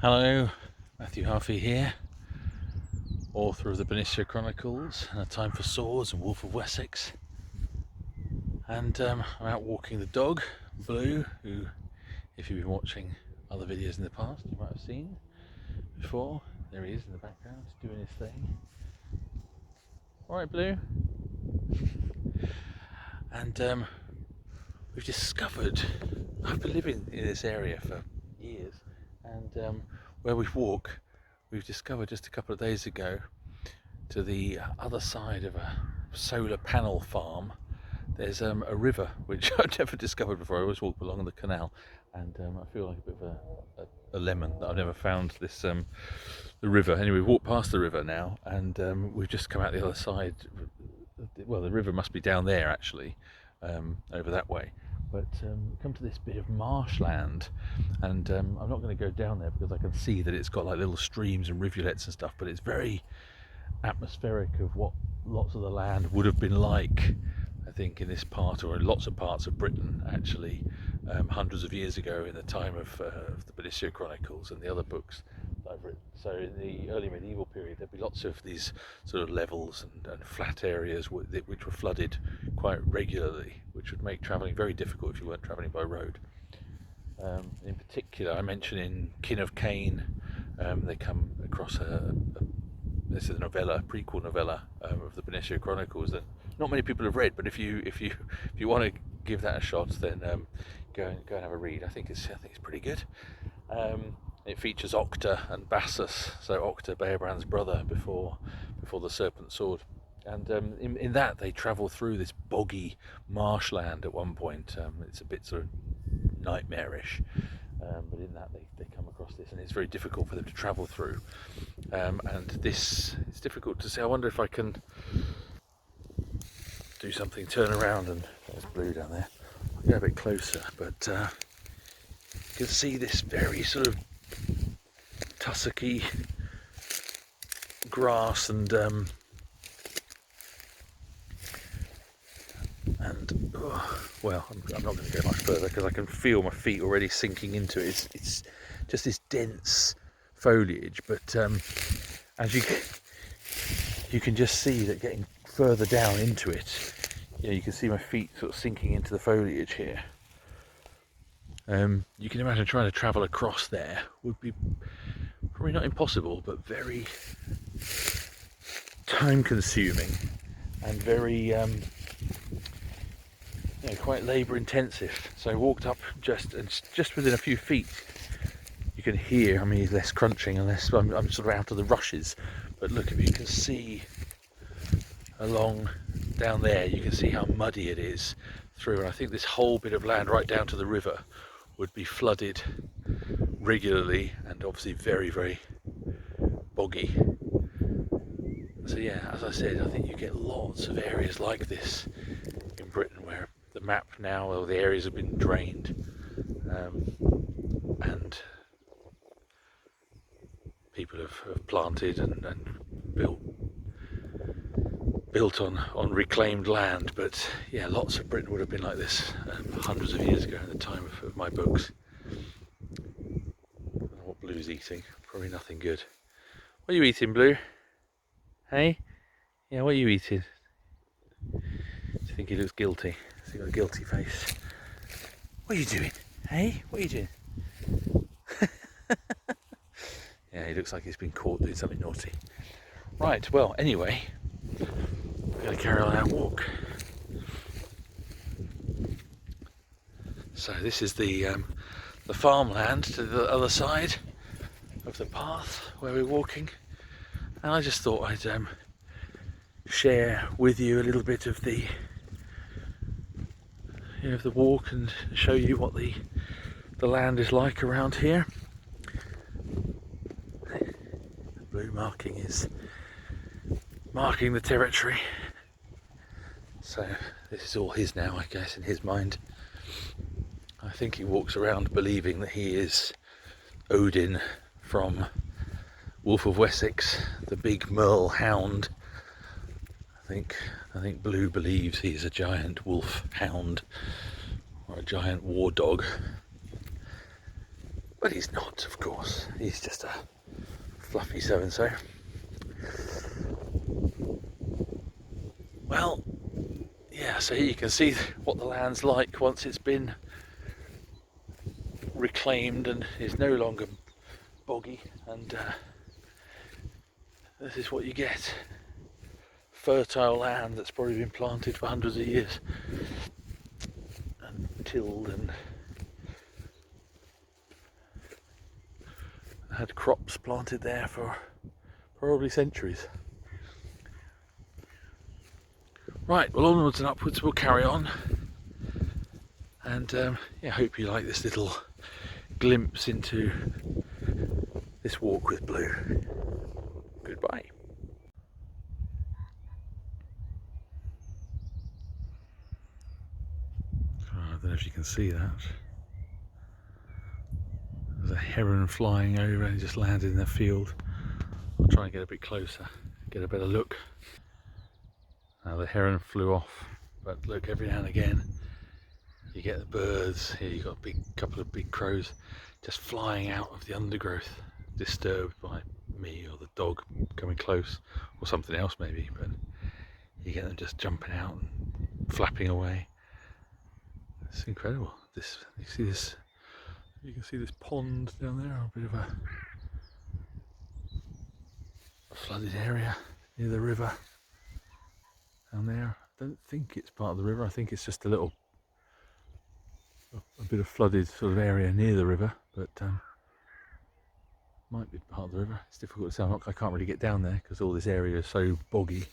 Hello, Matthew Harvey here, author of the Bernicia Chronicles and A Time for Swords and Wolf of Wessex. And I'm out walking the dog, Blue, who, if you've been watching other videos in the past, you might have seen before. There he is in the background, doing his thing. Alright, Blue. And we've discovered, I've been living in this area for years, and where we walk, we've discovered just a couple of days ago, to the other side of a solar panel farm, there's a river which I've never discovered before. I always walk along the canal, and I feel like a bit of a lemon that I've never found this the river. Anyway, we've walked past the river now, and we've just come out the other side. Well, the river must be down there actually, over that way. But come to this bit of marshland, and I'm not going to go down there because I can see that it's got like little streams and rivulets and stuff, but it's very atmospheric of what lots of the land would have been like, I think, in this part, or in lots of parts of Britain actually, hundreds of years ago, in the time of the Bernicia Chronicles and the other books that I've written. So in the early medieval period, there'd be lots of these sort of levels and flat areas which were flooded quite regularly, which would make travelling very difficult if you weren't travelling by road. In particular, I mention in Kin of Cain, they come across this is a novella, prequel novella of the Bernicia Chronicles that not many people have read, but if you want to give that a shot, then go and have a read. I think it's pretty good. It features Octa and Bassus, so Octa, Bearbrand's brother, before the Serpent Sword, and in that they travel through this boggy marshland at one point. It's a bit sort of nightmarish. But in that they come across this, and it's very difficult for them to travel through. And this, it's difficult to say. I wonder if I can do something, turn around, and there's Blue down there. I'll go a bit closer, but you can see this very sort of tussocky grass and well, I'm not going to go much further because I can feel my feet already sinking into it. It's just this dense foliage, but as you can just see that getting further down into it, you can see my feet sort of sinking into the foliage here. You can imagine trying to travel across there would be probably not impossible, but very time consuming and very quite labour intensive. So I walked up just within a few feet. You can hear, I mean, less crunching unless I'm sort of out of the rushes. But look, if you can see along down there, you can see how muddy it is through. And I think this whole bit of land right down to the river would be flooded regularly, and obviously very, very boggy. So yeah, as I said, I think you get lots of areas like this in Britain where the map now, or the areas have been drained, and people have planted and built on reclaimed land. But yeah, lots of Britain would have been like this hundreds of years ago in the time of my books. I don't know what Blue's eating, probably nothing good. What are you eating, Blue? Hey? Yeah, what are you eating? Do you think he looks guilty? Has he got a guilty face? What are you doing? Hey? What are you doing? Yeah, he looks like he's been caught doing something naughty. Right, well, anyway, we're going to carry on our walk. So this is the farmland to the other side of the path where we're walking, and I just thought I'd share with you a little bit of the of the walk and show you what the land is like around here. The blue marking is marking the territory, so this is all his now, I guess, in his mind. I think he walks around believing that he is Odin from Wolf of Wessex, the big merle hound. I think Blue believes he's a giant wolf hound, or a giant war dog. But he's not, of course. He's just a fluffy so-and-so. Well, yeah, so here you can see what the land's like once it's been reclaimed and is no longer boggy, and this is what you get. Fertile land that's probably been planted for hundreds of years and tilled and had crops planted there for probably centuries. Right, well, onwards and upwards we'll carry on, and yeah, hope you like this little glimpse into this walk with Blue. Goodbye. I don't know if you can see that. There's a heron flying over and just landed in the field. I'll try and get a bit closer, get a better look. Now the heron flew off, but look, every now and again you get the birds. Here you've got a couple of big crows just flying out of the undergrowth, disturbed by me or the dog coming close, or something else maybe, but you get them just jumping out and flapping away. It's incredible. You can see this pond down there, a bit of a flooded area near the river down there. I don't think it's part of the river. I think it's just a bit of flooded sort of area near the river, but might be part of the river. It's difficult to say. I can't really get down there because all this area is so boggy.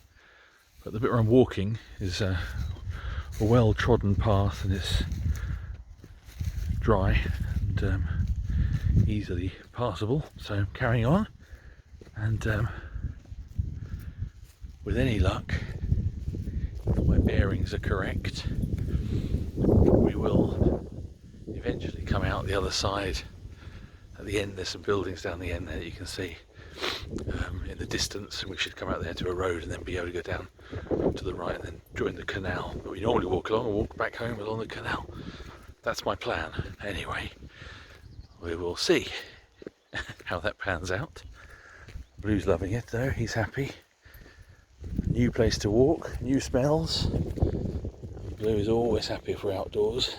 But the bit where I'm walking is a well-trodden path, and it's dry and easily passable. So I'm carrying on, and with any luck, if my bearings are correct, we will eventually come out the other side. At the end there's some buildings down the end there that you can see in the distance, and we should come out there to a road and then be able to go down to the right and then join the canal. But we normally walk along and walk back home along the canal. That's my plan. Anyway, we will see how that pans out. Blue's loving it though, he's happy. New place to walk, new smells. Blue is always happy if we're outdoors.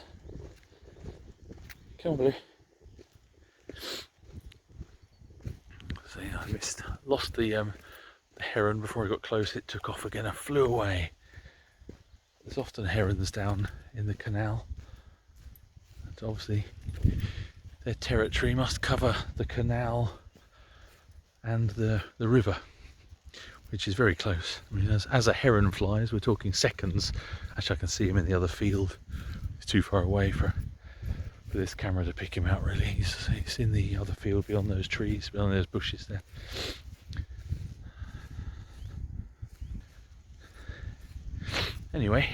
Come on, Blue. So yeah, I lost the heron before I got close. It took off again. I flew away. There's often herons down in the canal, and obviously their territory must cover the canal and the river, which is very close. I mean, as a heron flies, we're talking seconds. Actually, I can see him in the other field. He's too far away for this camera to pick him out, really. He's in the other field beyond those trees, beyond those bushes there. Anyway,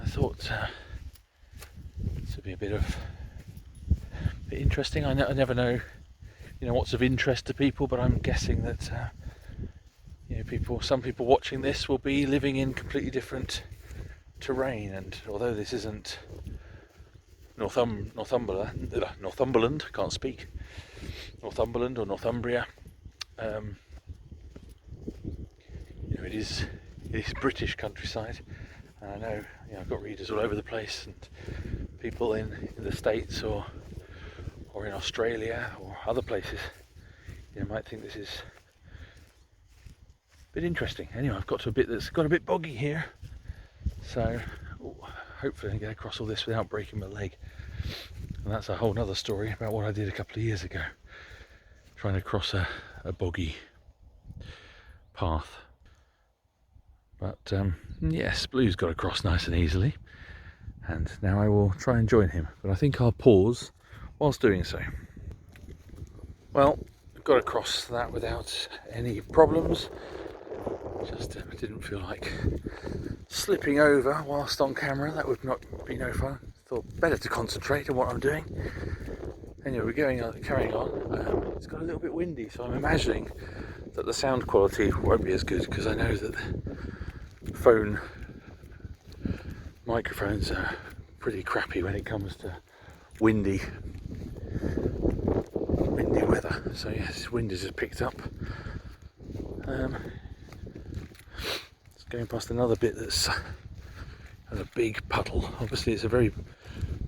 I thought this would be a bit interesting. I never know, what's of interest to people, but I'm guessing that some people watching this will be living in completely different terrain, and although this isn't Northumberland, can't speak, Northumberland or Northumbria, it is British countryside, and I know, I've got readers all over the place, and people in the States or in Australia or other places, might think this is a bit interesting. Anyway, I've got to a bit that's got a bit boggy here, so hopefully I can get across all this without breaking my leg. And that's a whole nother story about what I did a couple of years ago, trying to cross a boggy path. But yes, Blue's got across nice and easily, and now I will try and join him, but I think I'll pause whilst doing so. Well, got across that without any problems. Just didn't feel like slipping over whilst on camera. That would not be no fun. Thought better to concentrate on what I'm doing. Anyway, we're carrying on. It's got a little bit windy, so I'm imagining that the sound quality won't be as good, because I know that the phone microphones are pretty crappy when it comes to windy So yes, this wind has just picked up. It's going past another bit that's has a big puddle. Obviously it's a very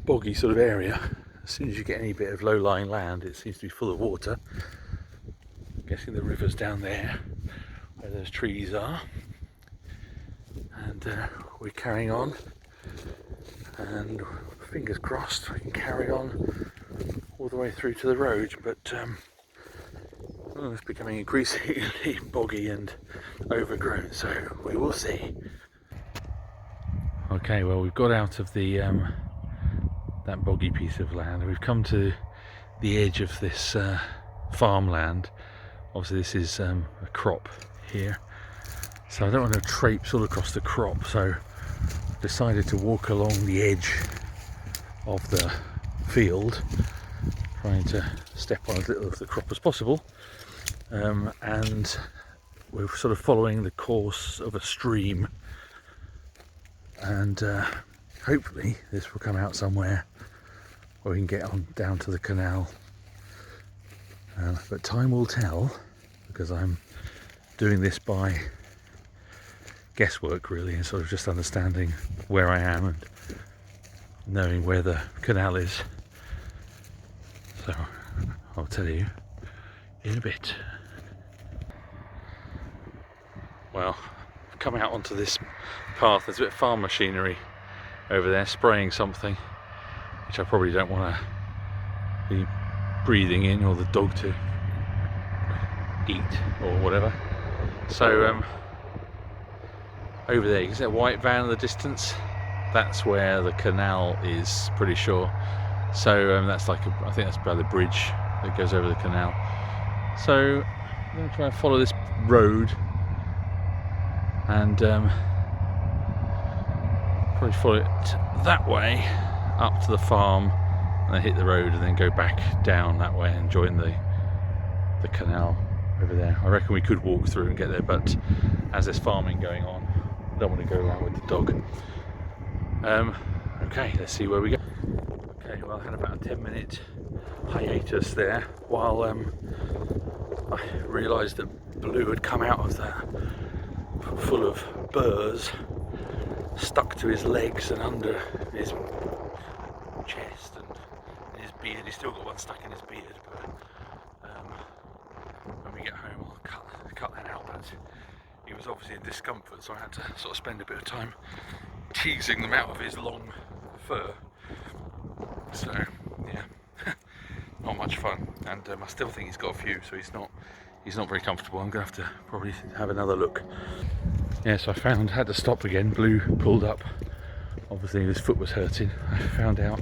boggy sort of area. As soon as you get any bit of low-lying land, it seems to be full of water. I'm guessing the river's down there where those trees are. And we're carrying on, and fingers crossed we can carry on all the way through to the road, but it's becoming increasingly boggy and overgrown, so we will see. Okay, well, we've got out of the that boggy piece of land. We've come to the edge of this farmland. Obviously this is a crop here, so I don't want to traipse all across the crop, so decided to walk along the edge of the field, trying to step on as little of the crop as possible, and we're sort of following the course of a stream, and hopefully this will come out somewhere where we can get on down to the canal, but time will tell, because I'm doing this by guesswork really, and sort of just understanding where I am and knowing where the canal is. So I'll tell you in a bit. Well, I've come out onto this path. There's a bit of farm machinery over there spraying something, which I probably don't want to be breathing in, or the dog to eat or whatever. So over there you can see a white van in the distance. That's where the canal is, pretty sure. So that's like I think that's by the bridge that goes over the canal. So I'm going to try and follow this road, and probably follow it that way up to the farm, and then hit the road, and then go back down that way and join the canal over there. I reckon we could walk through and get there, but as there's farming going on, I don't want to go around with the dog. Okay, let's see where we go. Okay, well, I had about a 10-minute hiatus there while I realised that Blue had come out of the full of burrs, stuck to his legs and under his chest and his beard. He's still got one stuck in his beard, but when we get home I'll cut that out. But he was obviously in discomfort, so I had to sort of spend a bit of time teasing them out of his long fur. So yeah, not much fun, and I still think he's got a few, so he's not very comfortable. I'm gonna have to probably have another look. Yeah, so I had to stop again. Blue pulled up. Obviously his foot was hurting. I found out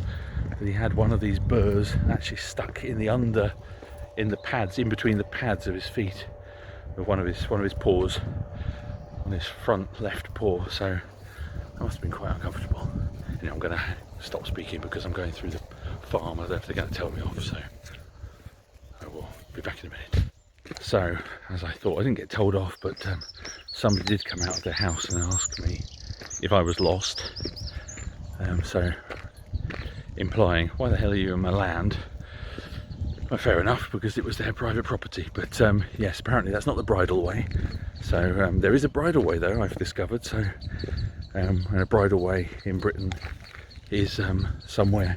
that he had one of these burrs actually stuck in the pads, in between the pads of his feet, with one of his paws, on his front left paw. So that must have been quite uncomfortable. Anyway, I'm going to stop speaking because I'm going through the farm. I don't know if they're going to tell me off, so I will be back in a minute. So, as I thought, I didn't get told off, but somebody did come out of their house and ask me if I was lost. So, implying, why the hell are you in my land? Well, fair enough, because it was their private property. But yes, apparently that's not the bridle way. So there is a bridle way though, I've discovered. So and a bridle way in Britain is somewhere,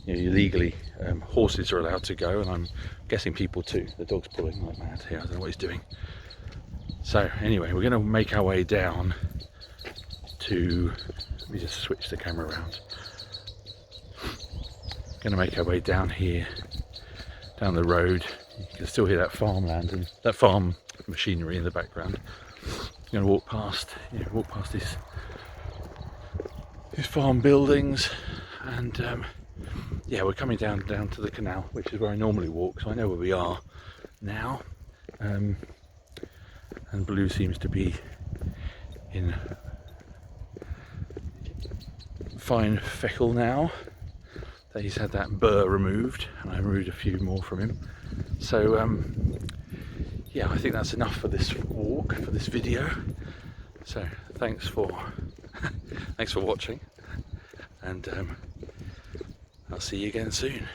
you know, legally horses are allowed to go, and I'm guessing people too. The dog's pulling like mad here. I don't know what he's doing. So anyway, we're going to make our way down to. Let me just switch the camera around. Going to make our way down here, down the road. You can still hear that farmland and that farm machinery in the background. I'm going to walk past these farm buildings, and yeah, we're coming down to the canal, which is where I normally walk, so I know where we are now. And Blue seems to be in fine feckle now that he's had that burr removed, and I removed a few more from him. So yeah, I think that's enough for this walk, for this video. So thanks for watching, and I'll see you again soon.